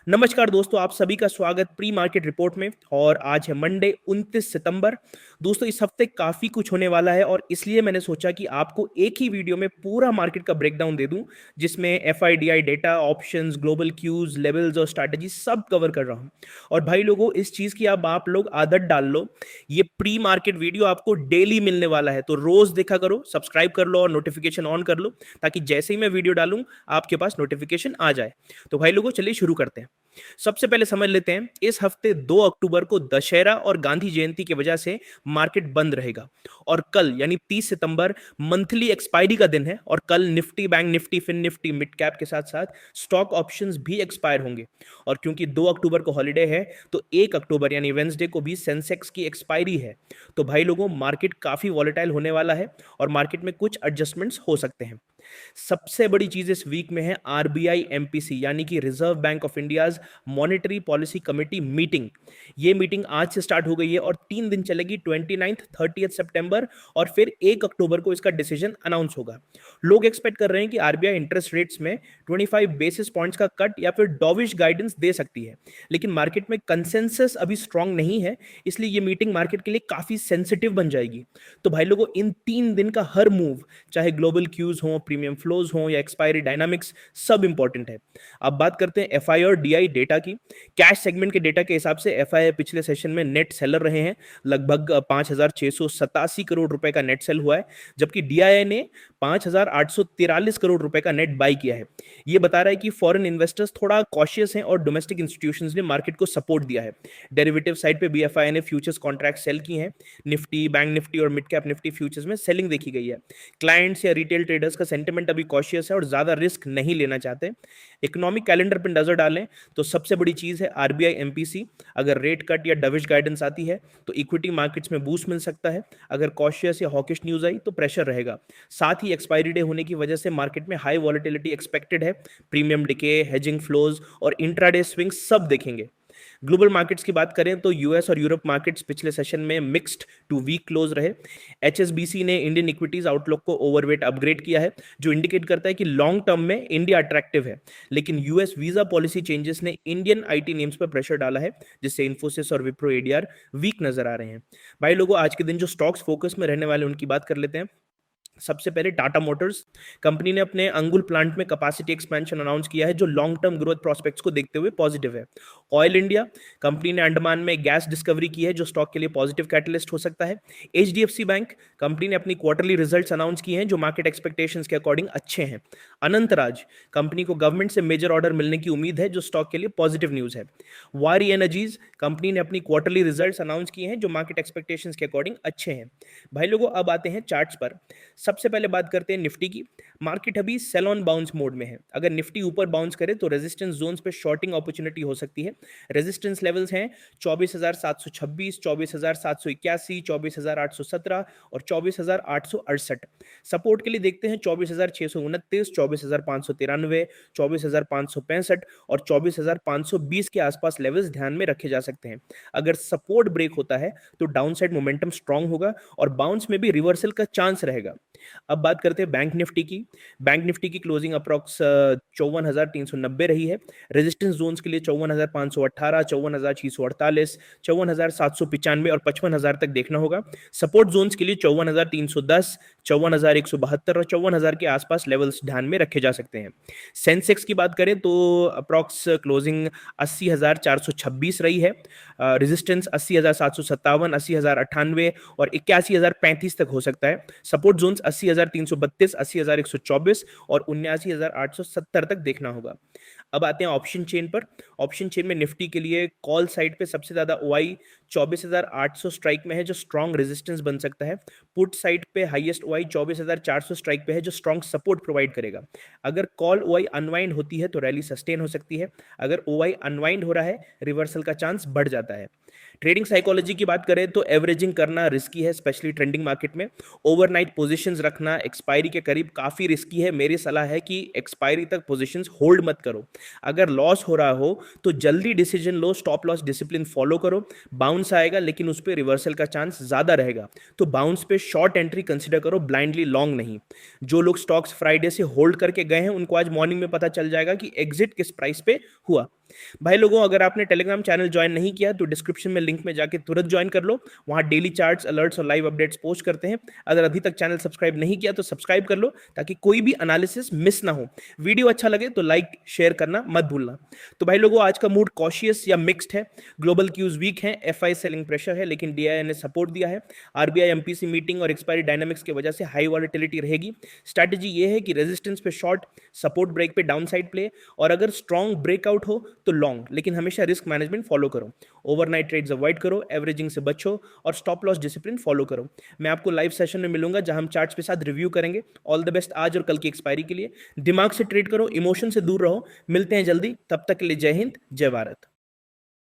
नमस्कार दोस्तों, आप सभी का स्वागत प्री मार्केट रिपोर्ट में। और आज है मंडे 29 सितंबर। दोस्तों, इस हफ्ते काफ़ी कुछ होने वाला है और इसलिए मैंने सोचा कि आपको एक ही वीडियो में पूरा मार्केट का ब्रेकडाउन दे दूं, जिसमें FIDI data, options, global cues, levels और स्ट्रैटेजी सब कवर कर रहा हूं। और भाई लोगों, इस चीज़ की अब आप लोग आदत डाल लो। ये प्री मार्केट वीडियो आपको डेली मिलने वाला है, तो रोज देखा करो, सब्सक्राइब कर लो और नोटिफिकेशन ऑन कर लो, ताकि जैसे ही मैं वीडियो डालूं आपके पास नोटिफिकेशन आ जाए। तो भाई लोगों, चलिए शुरू करते हैं। सबसे पहले समझ लेते हैं, इस हफ्ते 2 अक्टूबर को दशहरा और गांधी जयंती की वजह से मार्केट बंद रहेगा। और कल यानी 30 सितंबर मंथली एक्सपायरी का दिन है और कल Nifty, bank Nifty, fin Nifty, mid cap के साथ साथ स्टॉक ऑप्शंस भी एक्सपायर होंगे। और क्योंकि 2 अक्टूबर को हॉलिडे है, तो 1 अक्टूबर यानी वेंसडे को भी सेंसेक्स की एक्सपायरी है। तो भाई लोगों, मार्केट काफी वॉलेटाइल होने वाला है और मार्केट में कुछ एडजस्टमेंट्स हो सकते हैं। सबसे बड़ी चीज इस वीक में है आरबीआई एमपीसी यानी कि reserve bank of India's monetary policy committee meeting. ये मीटिंग आज से स्टार्ट हो गई है और 3 दिन चलेगी, 29th 30th सितंबर, और फिर 1 अक्टूबर को इसका डिसीजन अनाउंस होगा। लोग एक्सपेक्ट कर रहे हैं कि आरबीआई इंटरेस्ट रेट्स में 25 बेसिस पॉइंट्स का कट या फिर डॉविश गाइडेंस दे सकती है, लेकिन मार्केट में कंसेंसस अभी स्ट्रांग नहीं है, इसलिए ये मीटिंग मार्केट के लिए काफी सेंसिटिव बन जाएगी। तो भाई लोगों, इन 3 दिन का हर मूव, चाहे ग्लोबल क्यूज हो, प्रीमियम फ्लोज हो या एक्सपायरी डायनामिक्स, सब इंपॉर्टेंट है। अब बात करते हैं एफआई और डीआई डेटा की। कैश सेगमेंट के डेटा के हिसाब से एफआई पिछले सेशन में नेट सेलर रहे हैं, लगभग 5,687 करोड़ रुपए का नेट सेल हुआ है, जबकि डीआई ने 5,843 करोड़ रुपए का नेट बाई किया है। ये बता रहा है कि फॉरेन इन्वेस्टर्स थोड़ा कॉशियस हैं और डोमेस्टिक इंस्टीट्यूशंस ने मार्केट को सपोर्ट दिया है। डेरिवेटिव साइड पे बीएफआई ने फ्यूचर्स कॉन्ट्रैक्ट सेल की हैं। निफ्टी, बैंक निफ्टी और मिड कैप निफ्टी फ्यूचर्स में सेलिंग देखी गई है। क्लाइंट्स या रिटेल ट्रेडर्स का सेंटिमेंट अभी कॉशियस है और ज्यादा रिस्क नहीं लेना चाहते। इकोनॉमिक कैलेंडर पर नजर डालें तो सबसे बड़ी चीज है आरबीआई एमपीसी। अगर रेट कट या डविश गाइडेंस आती है तो इक्विटी मार्केट्स में बूस्ट मिल सकता है। अगर कॉशियस या हॉकिश न्यूज आई तो प्रेशर रहेगा। साथ ही एक्सपायरी डे होने की वजह से मार्केट में हाई वॉलेटिलिटी एक्सपेक्टेड है। प्रीमियम डिके, हेजिंग फ्लोज और इंट्राडे स्विंग सब देखेंगे। ग्लोबल मार्केट्स की बात करें तो यूएस और यूरोप मार्केट्स पिछले सेशन में मिक्स्ड टू वीक क्लोज रहे। एचएसबीसी ने इंडियन इक्विटीज आउटलुक को ओवरवेट अपग्रेड किया है, जो इंडिकेट करता है कि लॉन्ग टर्म में इंडिया अट्रैक्टिव है। लेकिन यूएस वीजा पॉलिसी चेंजेस ने इंडियन आईटी नेम्स पर प्रेशर डाला है, जिससे इन्फोसिस और विप्रो एडीआर वीक नजर आ रहे हैं। भाई लोगों, आज के दिन जो स्टॉक्स फोकस में रहने वाले उनकी बात कर लेते हैं। सबसे पहले टाटा मोटर्स कंपनी ने अपने अंगुल प्लांट में कैपेसिटी एक्सपेंशन अनाउंस किया है, जो लॉन्ग टर्म ग्रोथ प्रोस्पेक्ट्स को देखते हुए पॉजिटिव है। ऑयल इंडिया कंपनी ने अंडमान में गैस डिस्कवरी की है, जो स्टॉक के लिए पॉजिटिव कैटलिस्ट हो सकता है। एचडीएफसी बैंक कंपनी ने अपनी क्वार्टरली रिजल्ट्स अनाउंस किए हैं, जो मार्केट एक्सपेक्टेशंस के अकॉर्डिंग अच्छे हैं। अनंतराज कंपनी को गवर्नमेंट से मेजर ऑर्डर मिलने की उम्मीद है, जो स्टॉक के लिए पॉजिटिव न्यूज है। वारी एनर्जीज कंपनी ने अपनी क्वार्टरली रिजल्ट्स अनाउंस किए हैं, जो मार्केट एक्सपेक्टेशंस के अकॉर्डिंग अच्छे हैं। भाई लोगों, अब आते हैं चार्ट्स पर। सबसे पहले बात करते हैं निफ्टी की। मार्केट अभी सेल ऑन बाउंस मोड में है। अगर निफ्टी ऊपर बाउंस करे तो रेजिस्टेंस जोन्स पे शॉर्टिंग अपॉर्चुनिटी हो सकती है। रेजिस्टेंस लेवल्स हैं 24,726, 24,781, 24,817 और 24,868। सपोर्ट के लिए देखते हैं 24,629, 24,593, 24,565 और 24,520 के आसपास लेवल्स ध्यान में रखे जा सकते हैं। अगर सपोर्ट ब्रेक होता है तो डाउनसाइड मोमेंटम स्ट्रांग होगा और बाउंस में भी रिवर्सल का चांस रहेगा। अब बात करते हैं बैंक निफ्टी की। बैंक निफ्टी की क्लोजिंग अप्रॉक्स 54,390 रही है। रेजिस्टेंस जोन्स के लिए 54,518, 54,648, 54,795 और 55,000 तक देखना होगा। सपोर्ट जोन्स के लिए 54,310, 54,172 और 54,000 के आसपास लेवल्स ध्यान में रखे जा सकते हैं। सेंसेक्स की बात करें तो अप्रॉक्स क्लोजिंग 80,426 रही है। रेजिस्टेंस 80,757, 80,098 और 81,035 तक हो सकता है। सपोर्ट जोन्स 80,332, 80,124 और 79,870 तक देखना होगा। अब आते हैं ऑप्शन चेन पर। ऑप्शन चेन में निफ्टी के लिए कॉल साइड पे सबसे ज्यादा ओआई 24,800 स्ट्राइक में है, जो स्ट्रॉन्ग रेजिस्टेंस बन सकता है। पुट साइड पे हाईएस्ट ओआई 24,400 स्ट्राइक पे है, जो स्ट्रॉन्ग सपोर्ट प्रोवाइड करेगा। अगर कॉल ओआई अनवाइंड होती है तो रैली सस्टेन हो सकती है। अगर ओआई अनवाइंड हो रहा है, रिवर्सल का चांस बढ़ जाता है। ट्रेडिंग साइकोलॉजी की बात करें तो एवरेजिंग करना रिस्की है, स्पेशली ट्रेंडिंग मार्केट में। ओवरनाइट पोजीशंस रखना एक्सपायरी के करीब काफी रिस्की है। मेरी सलाह है कि एक्सपायरी तक पोजीशंस होल्ड मत करो। अगर लॉस हो रहा हो तो जल्दी डिसीजन लो, स्टॉप लॉस डिसिप्लिन फॉलो करो। बाउंस आएगा लेकिन उस पर रिवर्सल का चांस ज्यादा रहेगा, तो बाउंस पे शॉर्ट एंट्री कंसिडर करो, ब्लाइंडली लॉन्ग नहीं। जो लोग स्टॉक्स फ्राइडे से होल्ड करके गए हैं उनको आज मॉर्निंग में पता चल जाएगा कि एग्जिट किस प्राइस पे हुआ। भाई लोगों, अगर आपने टेलीग्राम चैनल ज्वाइन नहीं किया तो डिस्क्रिप्शन में लिंक में जाके तुरंत ज्वाइन कर लो। वहां डेली चार्ट्स, अलर्ट्स और लाइव अपडेट्स पोस्ट करते हैं। अगर अभी तक चैनल सब्सक्राइब नहीं किया तो सब्सक्राइब कर लो ताकि कोई भी एनालिसिस मिस ना हो। वीडियो अच्छा लगे तो लाइक शेयर करना मत भूलना। तो भाई लोगों, आज का मूड कॉशियस या मिक्स्ड है। ग्लोबल क्यूज वीक है, एफआई सेलिंग प्रेशर है, लेकिन डीआईआई ने सपोर्ट दिया है। आरबीआई एमपीसी मीटिंग और एक्सपायरी डायनामिक्स की वजह से हाई वॉलेटिलिटी रहेगी। स्ट्रैटेजी ये है कि रेजिस्टेंस पे शॉर्ट, सपोर्ट ब्रेक पे डाउन साइड प्ले, और अगर स्ट्रॉन्ग ब्रेकआउट हो तो लॉन्ग, लेकिन हमेशा रिस्क मैनेजमेंट फॉलो करो। ओवरनाइट ट्रेड्स अवॉइड करो, एवरेजिंग से बचो और स्टॉप लॉस डिसिप्लिन फॉलो करो। मैं आपको लाइव सेशन में मिलूंगा जहां हम चार्ट्स के साथ रिव्यू करेंगे। ऑल द बेस्ट आज और कल की एक्सपायरी के लिए। दिमाग से ट्रेड करो, इमोशन से दूर रहो। मिलते हैं जल्दी, तब तक के लिए जय हिंद, जय भारत।